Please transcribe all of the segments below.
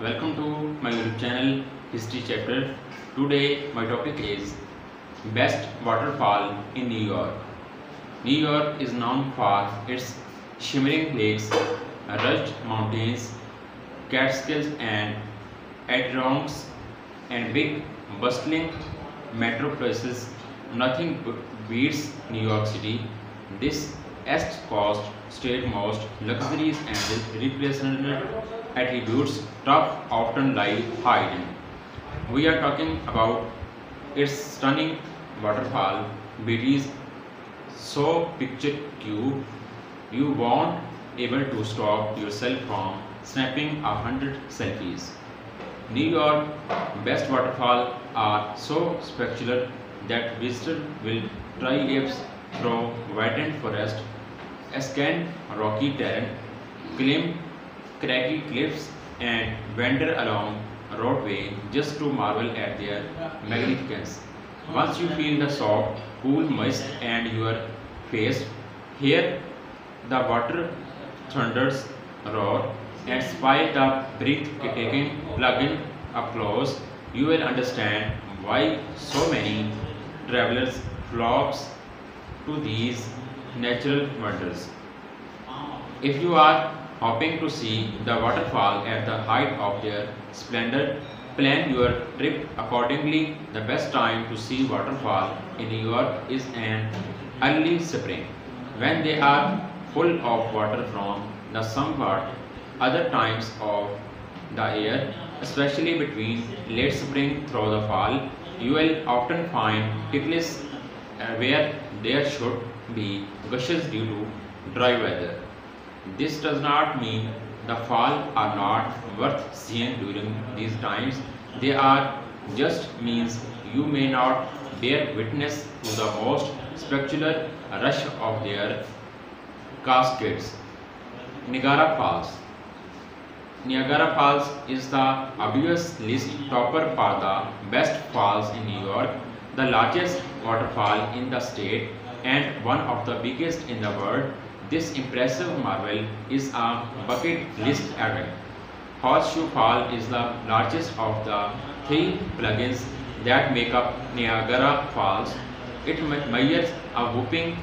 Welcome to my YouTube channel History Chapter. Today my topic is Best Waterfall in New York. New York is known for its shimmering lakes, rugged mountains, Catskills and Adirondacks, and big bustling metropolises. Nothing beats New York City. This East Coast state most luxuries and representative attributes top often lie hidden. We are talking about its stunning waterfall beauties, so picturesque you won't able to stop yourself from snapping 100 selfies. New York best waterfall are so spectacular that visitors will try apes through widened forest, ascend rocky terrain, climb craggy cliffs, and wander along roadway just to marvel at their magnificence. Once you feel the soft, cool mist and your face, hear the water thunders roar, and spy the breathtaking plug-in applause, you will understand why so many travelers flocks to these natural wonders. If you are hoping to see the waterfall at the height of their splendor, plan your trip accordingly. The best time to see waterfall in New York is an early spring, when they are full of water from the somewhat other times of the year, especially between late spring through the fall. You will often find ticklish where there should be gushes due to dry weather. This does not mean the fall are not worth seeing during these times. They are just means you may not bear witness to the most spectacular rush of their cascades. Niagara Falls. Niagara Falls is the obvious list topper for the best falls in New York, the largest waterfall in the state and one of the biggest in the world. This impressive marvel is a bucket list event. Horseshoe Fall is the largest of the three plugins that make up Niagara Falls. It measures a whopping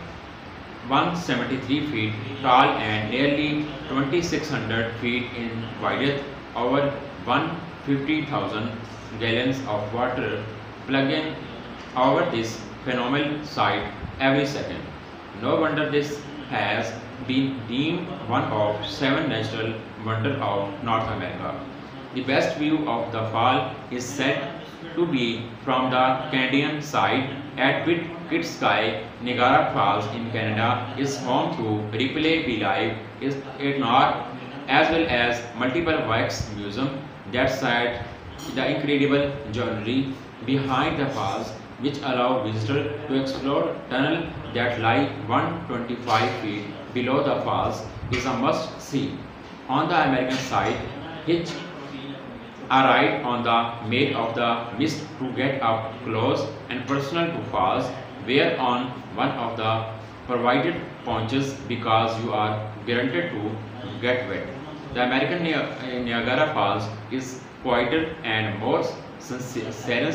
173 feet tall and nearly 2600 feet in width. Over 150,000 gallons of water plug in over this phenomenal site every second. No wonder this has been deemed one of seven natural wonders of North America. The best view of the fall is said to be from the Canadian side at Sky. Niagara Falls in Canada is home to Replay Be Live is a north as well as multiple wax museum that site the incredible journey behind the falls, which allow visitors to explore tunnel that lie 125 feet below the falls, is a must see. On the American side, hitch a ride on the Maid of the Mist to get up close and personal to falls, where on one of the provided ponchos because you are guaranteed to get wet. The American Niagara Falls is quieter and more serene.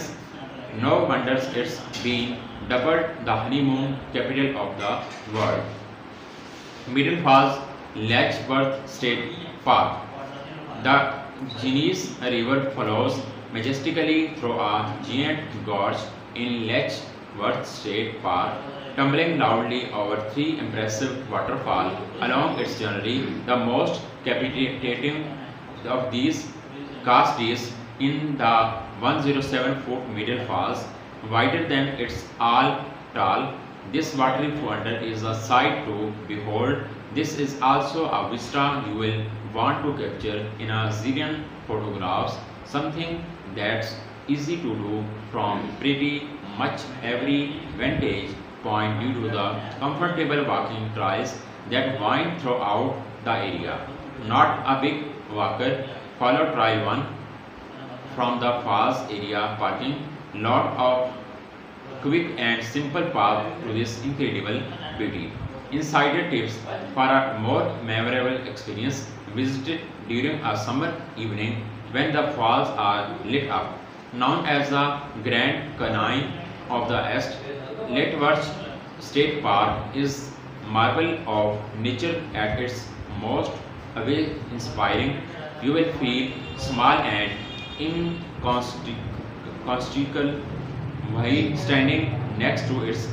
No wonder it's been dubbed the honeymoon capital of the world. Middle Falls Letchworth State Park. The Genesee River flows majestically through a giant gorge in Letchworth State Park, tumbling loudly over three impressive waterfalls along its journey. The most captivating of these Cascades in the 107-foot Middle Falls, wider than its all tall. This watery wonder is a sight to behold. This is also a vista you will want to capture in a zillion photographs, something that's easy to do from pretty much every vantage point due to the comfortable walking trails that wind throughout the area. Not a big walker, follow trail 1 from the falls area parking lot of quick and simple path to this incredible beauty. Insider tips for a more memorable experience: visit during a summer evening when the falls are lit up. Known as the Grand Canyon of the East, Letchworth State Park is marvel of nature at its most awe-inspiring. You will feel small and inconsequential while standing next to its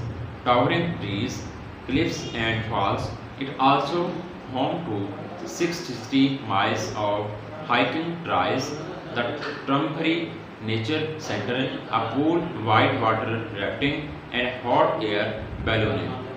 towering trees, cliffs and falls. It also home to 660 miles of hiking trails, the Trumpery Nature Center, a pool, whitewater rafting and hot air ballooning.